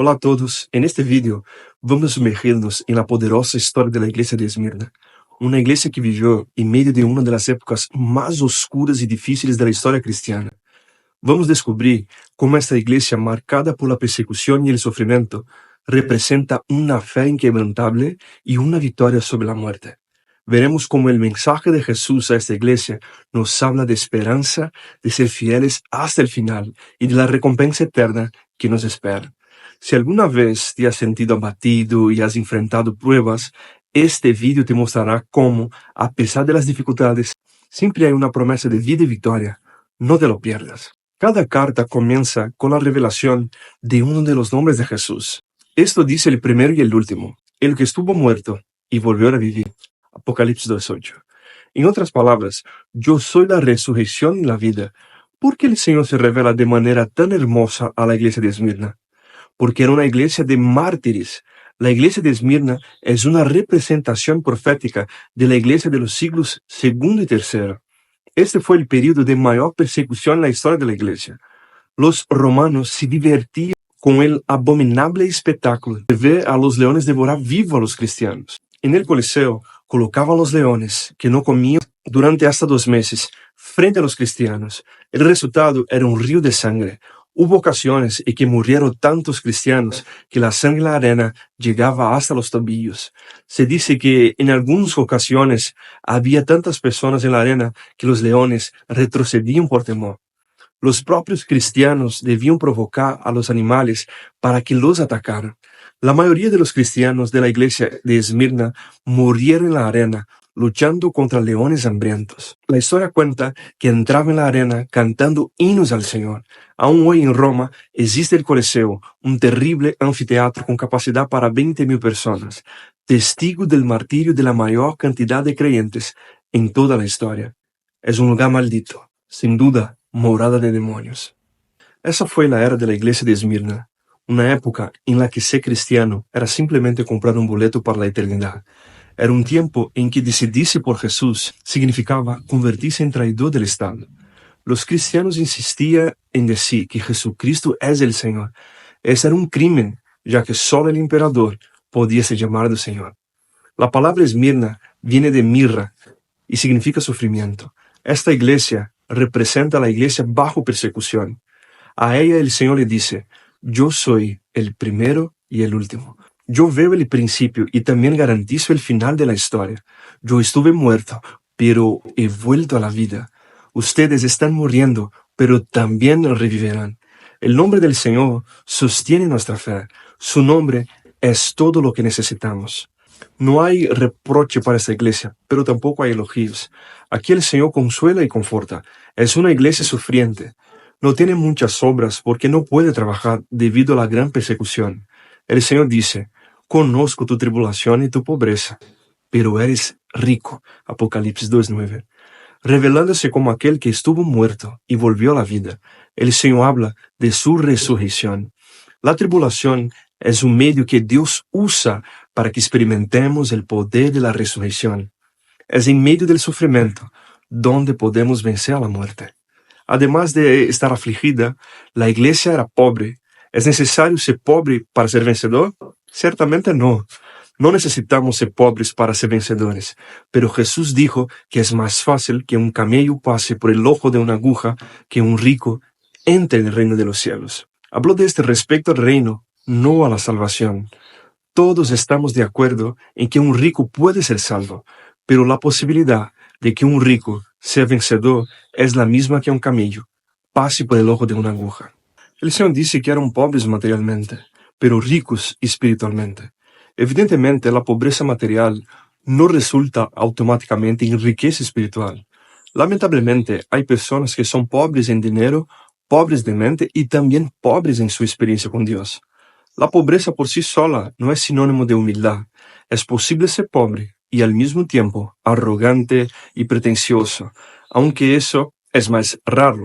Hola a todos, en este vídeo vamos a sumergirnos en la poderosa historia de la iglesia de Esmirna, una iglesia que vivió en medio de una de las épocas más oscuras y difíciles de la historia cristiana. Vamos a descubrir cómo esta iglesia, marcada por la persecución y el sufrimiento, representa una fe inquebrantable y una victoria sobre la muerte. Veremos cómo el mensaje de Jesús a esta iglesia nos habla de esperanza, de ser fieles hasta el final y de la recompensa eterna que nos espera. Si alguna vez te has sentido abatido y has enfrentado pruebas, este vídeo te mostrará cómo, a pesar de las dificultades, siempre hay una promesa de vida y victoria. No te lo pierdas. Cada carta comienza con la revelación de uno de los nombres de Jesús. Esto dice el primero y el último, el que estuvo muerto y volvió a vivir. Apocalipsis 2:8. En otras palabras, yo soy la resurrección y la vida. ¿Por qué el Señor se revela de manera tan hermosa a la iglesia de Esmirna? Porque era una iglesia de mártires. La iglesia de Esmirna es una representación profética de la iglesia de los siglos segundo y tercero. Este fue el periodo de mayor persecución en la historia de la iglesia. Los romanos se divertían con el abominable espectáculo de ver a los leones devorar vivo a los cristianos. En el Coliseo colocaban los leones que no comían durante hasta 2 meses frente a los cristianos. El resultado era un río de sangre. Hubo ocasiones en que murieron tantos cristianos que la sangre en la arena llegaba hasta los tobillos. Se dice que en algunas ocasiones había tantas personas en la arena que los leones retrocedían por temor. Los propios cristianos debían provocar a los animales para que los atacaran. La mayoría de los cristianos de la iglesia de Esmirna murieron en la arena, luchando contra leones hambrientos. La historia cuenta que entraban en la arena cantando himnos al Señor. Aún hoy en Roma existe el Coliseo, un terrible anfiteatro con capacidad para 20.000 personas, testigo del martirio de la mayor cantidad de creyentes en toda la historia. Es un lugar maldito, sin duda, morada de demonios. Esa fue la era de la iglesia de Esmirna, una época en la que ser cristiano era simplemente comprar un boleto para la eternidad. Era un tiempo en que decidirse por Jesús significaba convertirse en traidor del Estado. Los cristianos insistían en decir que Jesucristo es el Señor. Ese era un crimen, ya que solo el emperador podía ser llamado Señor. La palabra Esmirna viene de mirra y significa sufrimiento. Esta iglesia representa a la iglesia bajo persecución. A ella el Señor le dice: yo soy el primero y el último. Yo veo el principio y también garantizo el final de la historia. Yo estuve muerto, pero he vuelto a la vida. Ustedes están muriendo, pero también revivirán. El nombre del Señor sostiene nuestra fe. Su nombre es todo lo que necesitamos. No hay reproche para esta iglesia, pero tampoco hay elogios. Aquí el Señor consuela y conforta. Es una iglesia sufriente. No tiene muchas obras porque no puede trabajar debido a la gran persecución. El Señor dice: conozco tu tribulación y tu pobreza, pero eres rico. Apocalipsis 2:9. Revelándose como aquel que estuvo muerto y volvió a la vida, el Señor habla de su resurrección. La tribulación es un medio que Dios usa para que experimentemos el poder de la resurrección. Es en medio del sufrimiento donde podemos vencer a la muerte. Además de estar afligida, la iglesia era pobre. ¿Es necesario ser pobre para ser vencedor? Ciertamente no. No necesitamos ser pobres para ser vencedores. Pero Jesús dijo que es más fácil que un camello pase por el ojo de una aguja que un rico entre en el reino de los cielos. Habló de este respecto al reino, no a la salvación. Todos estamos de acuerdo en que un rico puede ser salvo, pero la posibilidad de que un rico sea vencedor es la misma que un camello pase por el ojo de una aguja. El Señor dice que eran pobres materialmente, pero ricos espiritualmente. Evidentemente, la pobreza material no resulta automáticamente en riqueza espiritual. Lamentablemente, hay personas que son pobres en dinero, pobres de mente y también pobres en su experiencia con Dios. La pobreza por sí sola no es sinónimo de humildad. Es posible ser pobre y al mismo tiempo arrogante y pretencioso, aunque eso es más raro.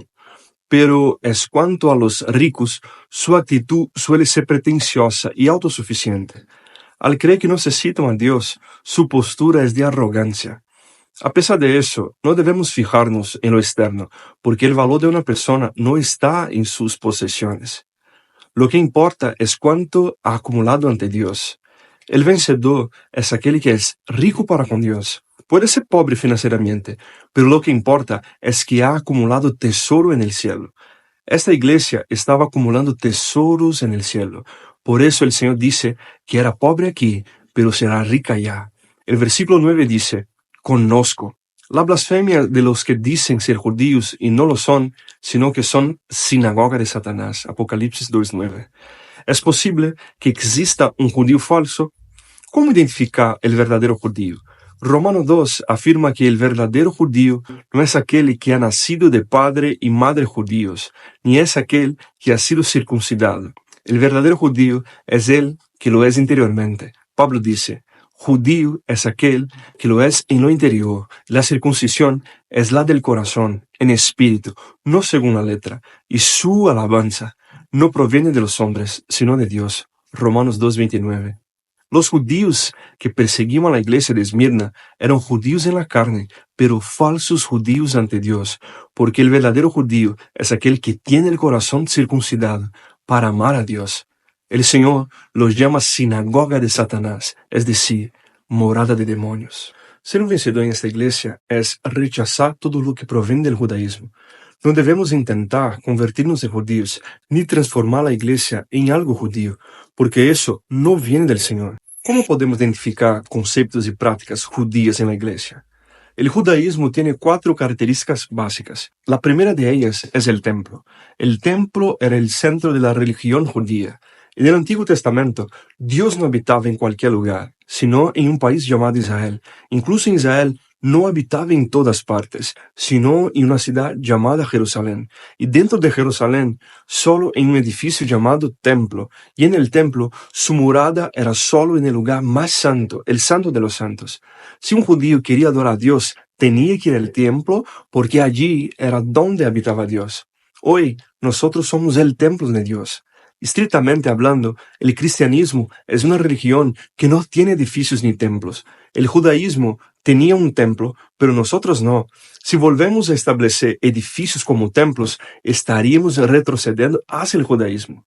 Pero es cuanto a los ricos, su actitud suele ser pretenciosa y autosuficiente. Al creer que no necesitan a Dios, su postura es de arrogancia. A pesar de eso, no debemos fijarnos en lo externo, porque el valor de una persona no está en sus posesiones. Lo que importa es cuánto ha acumulado ante Dios. El vencedor es aquel que es rico para con Dios. Puede ser pobre financieramente, pero lo que importa es que ha acumulado tesoro en el cielo. Esta iglesia estaba acumulando tesoros en el cielo. Por eso el Señor dice que era pobre aquí, pero será rica allá. El versículo 9 dice, conozco. La blasfemia de los que dicen ser judíos y no lo son, sino que son sinagoga de Satanás. Apocalipsis 2:9. ¿Es posible que exista un judío falso? ¿Cómo identificar el verdadero judío? Romanos 2 afirma que el verdadero judío no es aquel que ha nacido de padre y madre judíos, ni es aquel que ha sido circuncidado. El verdadero judío es el que lo es interiormente. Pablo dice, judío es aquel que lo es en lo interior. La circuncisión es la del corazón, en espíritu, no según la letra, y su alabanza no proviene de los hombres, sino de Dios. Romanos 2:29. Los judíos que perseguían a la iglesia de Esmirna eran judíos en la carne, pero falsos judíos ante Dios, porque el verdadero judío es aquel que tiene el corazón circuncidado para amar a Dios. El Señor los llama sinagoga de Satanás, es decir, morada de demonios. Ser un vencedor en esta iglesia es rechazar todo lo que proviene del judaísmo. No debemos intentar convertirnos en judíos, ni transformar la iglesia en algo judío, porque eso no viene del Señor. ¿Cómo podemos identificar conceptos y prácticas judías en la iglesia? El judaísmo tiene 4 características básicas. La primera de ellas es el templo. El templo era el centro de la religión judía. En el Antiguo Testamento, Dios no habitaba en cualquier lugar, sino en un país llamado Israel. Incluso en Israel no habitaba en todas partes, sino en una ciudad llamada Jerusalén. Y dentro de Jerusalén, solo en un edificio llamado templo. Y en el templo, su morada era solo en el lugar más santo, el santo de los santos. Si un judío quería adorar a Dios, tenía que ir al templo porque allí era donde habitaba Dios. Hoy, nosotros somos el templo de Dios. Estrictamente hablando, el cristianismo es una religión que no tiene edificios ni templos. El judaísmo tenía un templo, pero nosotros no. Si volvemos a establecer edificios como templos, estaríamos retrocediendo hacia el judaísmo.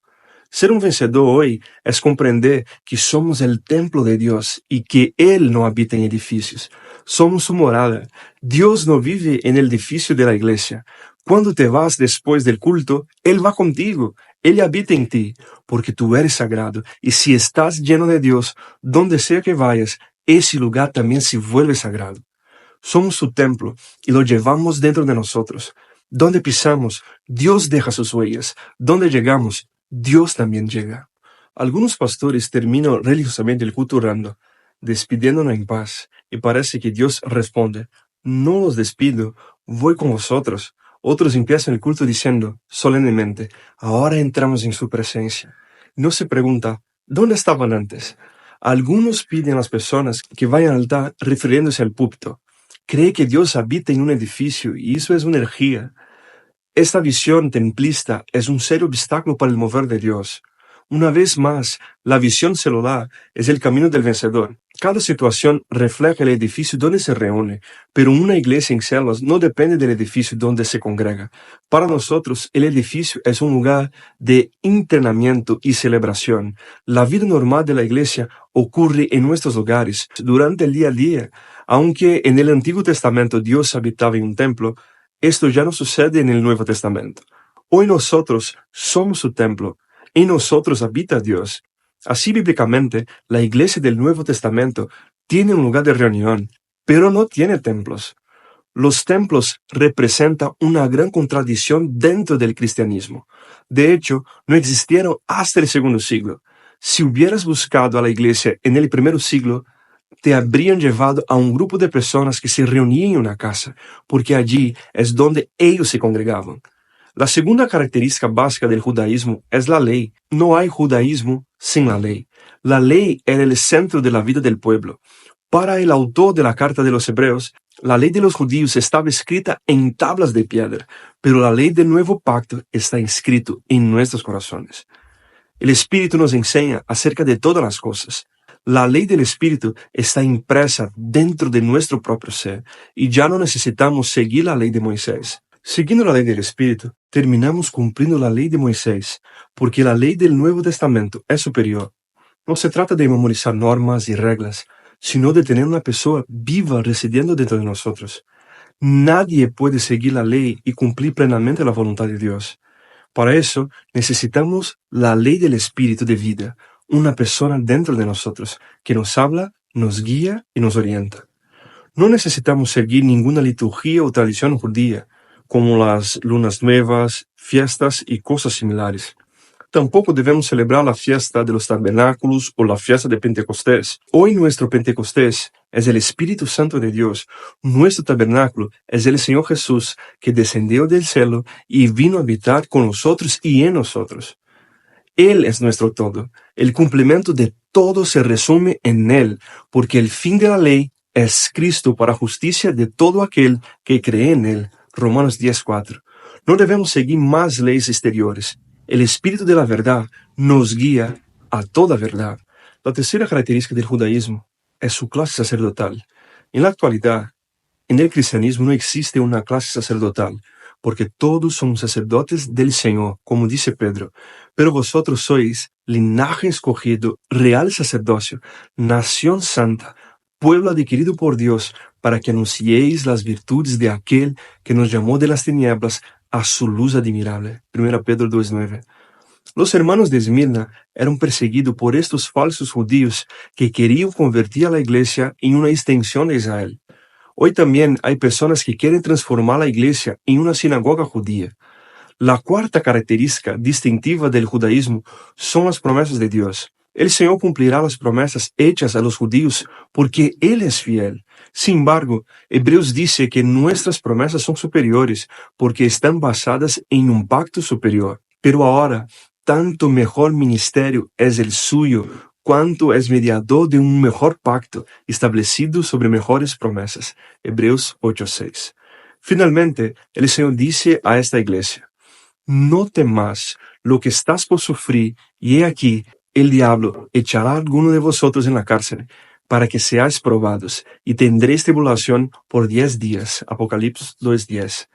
Ser un vencedor hoy es comprender que somos el templo de Dios y que Él no habita en edificios. Somos su morada. Dios no vive en el edificio de la iglesia. Cuando te vas después del culto, Él va contigo. Él habita en ti, porque tú eres sagrado. Y si estás lleno de Dios, donde sea que vayas, ese lugar también se vuelve sagrado. Somos su templo y lo llevamos dentro de nosotros. Donde pisamos, Dios deja sus huellas. Donde llegamos, Dios también llega. Algunos pastores terminan religiosamente el culto orando, despidiéndonos en paz, y parece que Dios responde, no los despido, voy con vosotros. Otros empiezan el culto diciendo, solemnemente, ahora entramos en su presencia. No se pregunta, ¿dónde estaban antes? Algunos piden a las personas que vayan al altar refiriéndose al púlpito. Cree que Dios habita en un edificio y eso es una herejía. Esta visión templista es un serio obstáculo para el mover de Dios. Una vez más, la visión celular es el camino del vencedor. Cada situación refleja el edificio donde se reúne, pero una iglesia en células no depende del edificio donde se congrega. Para nosotros, el edificio es un lugar de internamiento y celebración. La vida normal de la iglesia ocurre en nuestros hogares, durante el día a día. Aunque en el Antiguo Testamento Dios habitaba en un templo, esto ya no sucede en el Nuevo Testamento. Hoy nosotros somos su templo. En nosotros habita Dios. Así bíblicamente, la iglesia del Nuevo Testamento tiene un lugar de reunión, pero no tiene templos. Los templos representan una gran contradicción dentro del cristianismo. De hecho, no existieron hasta el segundo siglo. Si hubieras buscado a la iglesia en el primer siglo, te habrían llevado a un grupo de personas que se reunían en una casa, porque allí es donde ellos se congregaban. La segunda característica básica del judaísmo es la ley. No hay judaísmo sin la ley. La ley era el centro de la vida del pueblo. Para el autor de la carta de los Hebreos, la ley de los judíos estaba escrita en tablas de piedra, pero la ley del nuevo pacto está escrita en nuestros corazones. El Espíritu nos enseña acerca de todas las cosas. La ley del Espíritu está impresa dentro de nuestro propio ser y ya no necesitamos seguir la ley de Moisés. Siguiendo la ley del Espíritu, terminamos cumpliendo la ley de Moisés, porque la ley del Nuevo Testamento es superior. No se trata de memorizar normas y reglas, sino de tener una persona viva residiendo dentro de nosotros. Nadie puede seguir la ley y cumplir plenamente la voluntad de Dios. Para eso necesitamos la ley del Espíritu de vida, una persona dentro de nosotros que nos habla, nos guía y nos orienta. No necesitamos seguir ninguna liturgia o tradición judía, como las lunas nuevas, fiestas y cosas similares. Tampoco debemos celebrar la fiesta de los tabernáculos o la fiesta de Pentecostés. Hoy nuestro Pentecostés es el Espíritu Santo de Dios. Nuestro tabernáculo es el Señor Jesús que descendió del cielo y vino a habitar con nosotros y en nosotros. Él es nuestro todo. El cumplimiento de todo se resume en Él, porque el fin de la ley es Cristo para justicia de todo aquel que cree en Él. Romanos 10:4. No debemos seguir más leyes exteriores. El Espíritu de la verdad nos guía a toda verdad. La tercera característica del judaísmo es su clase sacerdotal. En la actualidad, en el cristianismo no existe una clase sacerdotal, porque todos son sacerdotes del Señor, como dice Pedro. Pero vosotros sois linaje escogido, real sacerdocio, nación santa, pueblo adquirido por Dios, para que anunciéis las virtudes de aquel que nos llamó de las tinieblas a su luz admirable. 1 Pedro 2:9. Los hermanos de Esmirna eran perseguidos por estos falsos judíos que querían convertir a la iglesia en una extensión de Israel. Hoy también hay personas que quieren transformar la iglesia en una sinagoga judía. La cuarta característica distintiva del judaísmo son las promesas de Dios. El Señor cumplirá las promesas hechas a los judíos porque Él es fiel. Sin embargo, Hebreos dice que nuestras promesas son superiores porque están basadas en un pacto superior. Pero ahora, tanto mejor ministerio es el suyo, cuanto es mediador de un mejor pacto establecido sobre mejores promesas. Hebreos 8:6. Finalmente, el Señor dice a esta iglesia: no temas lo que estás por sufrir, y he aquí, el diablo echará a alguno de vosotros en la cárcel, para que seáis probados, y tendréis tribulación por 10 días. Apocalipsis 2:10.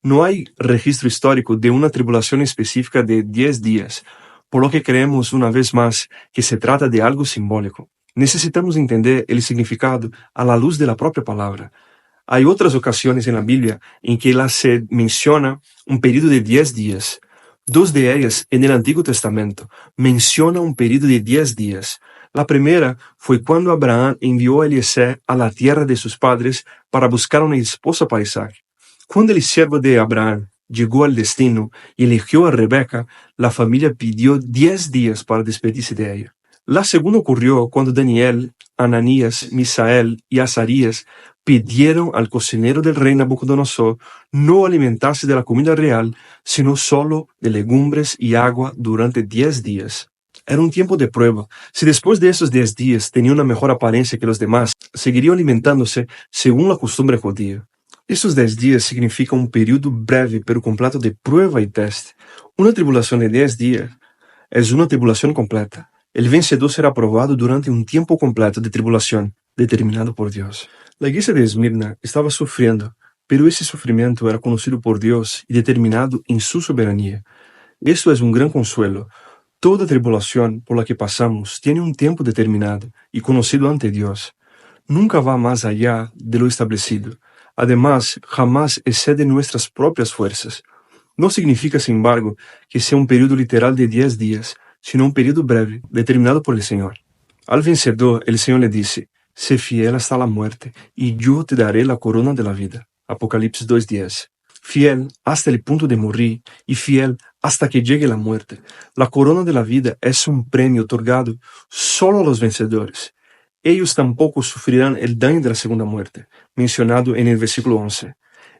No hay registro histórico de una tribulación específica de 10 días, por lo que creemos una vez más que se trata de algo simbólico. Necesitamos entender el significado a la luz de la propia palabra. Hay otras ocasiones en la Biblia en que se menciona un periodo de 10 días. Dos de ellas en el Antiguo Testamento menciona un periodo de 10 días. La primera fue cuando Abraham envió a Eliezer a la tierra de sus padres para buscar una esposa para Isaac. Cuando el siervo de Abraham llegó al destino y eligió a Rebeca, la familia pidió 10 días para despedirse de ella. La segunda ocurrió cuando Daniel, Ananías, Misael y Azarías pidieron al cocinero del rey Nabucodonosor no alimentarse de la comida real, sino solo de legumbres y agua durante 10 días. Era un tiempo de prueba. Si después de esos 10 días tenía una mejor apariencia que los demás, seguiría alimentándose según la costumbre judía. Estos 10 días significan un periodo breve pero completo de prueba y test. Una tribulación de 10 días es una tribulación completa. El vencedor será probado durante un tiempo completo de tribulación, determinado por Dios. La iglesia de Esmirna estaba sufriendo, pero ese sufrimiento era conocido por Dios y determinado en su soberanía. Esto es un gran consuelo. Toda tribulación por la que pasamos tiene un tiempo determinado y conocido ante Dios. Nunca va más allá de lo establecido. Además, jamás excede nuestras propias fuerzas. No significa, sin embargo, que sea un periodo literal de 10 días, sino un periodo breve, determinado por el Señor. Al vencedor, el Señor le dice: sé fiel hasta la muerte, y yo te daré la corona de la vida. Apocalipsis 2:10. Fiel hasta el punto de morir, y fiel hasta que llegue la muerte. La corona de la vida es un premio otorgado solo a los vencedores. Ellos tampoco sufrirán el daño de la segunda muerte, mencionado en el versículo 11.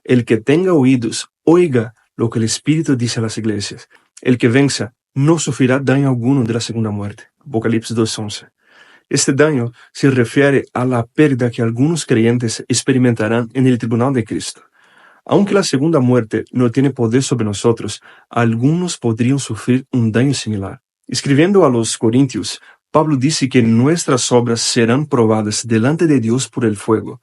El que tenga oídos, oiga lo que el Espíritu dice a las iglesias. El que venza no sufrirá daño alguno de la segunda muerte. Apocalipsis 2:11. Este daño se refiere a la pérdida que algunos creyentes experimentarán en el tribunal de Cristo. Aunque la segunda muerte no tiene poder sobre nosotros, algunos podrían sufrir un daño similar. Escribiendo a los Corintios, Pablo dice que nuestras obras serán probadas delante de Dios por el fuego.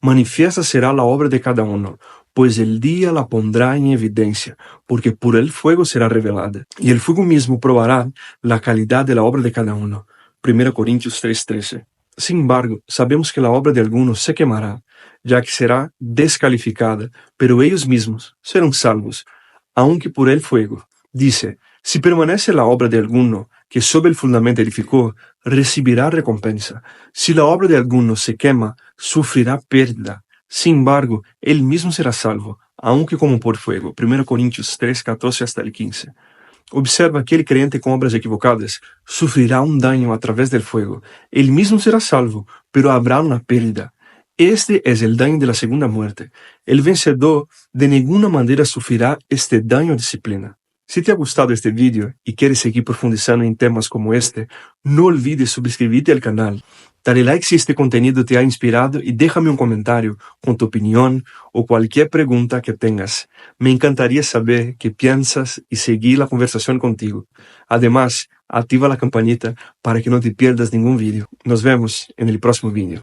Manifiesta será la obra de cada uno, pues el día la pondrá en evidencia, porque por el fuego será revelada, y el fuego mismo probará la calidad de la obra de cada uno. 1 Corintios 3:13. Sin embargo, sabemos que la obra de algunos se quemará, ya que será descalificada, pero ellos mismos serán salvos, aunque por el fuego. Dice, si permanece la obra de alguno que sobre el fundamento edificó, recibirá recompensa. Si la obra de alguno se quema, sufrirá pérdida. Sin embargo, él mismo será salvo, aunque como por fuego. 1 Corintios 3, 14 hasta el 15. Observa que el creyente con obras equivocadas sufrirá un daño a través del fuego. Él mismo será salvo, pero habrá una pérdida. Este es el daño de la segunda muerte. El vencedor de ninguna manera sufrirá este daño a disciplina. Si te ha gustado este video y quieres seguir profundizando en temas como este, no olvides suscribirte al canal. Dale like si este contenido te ha inspirado y déjame un comentario con tu opinión o cualquier pregunta que tengas. Me encantaría saber qué piensas y seguir la conversación contigo. Además, activa la campanita para que no te pierdas ningún video. Nos vemos en el próximo video.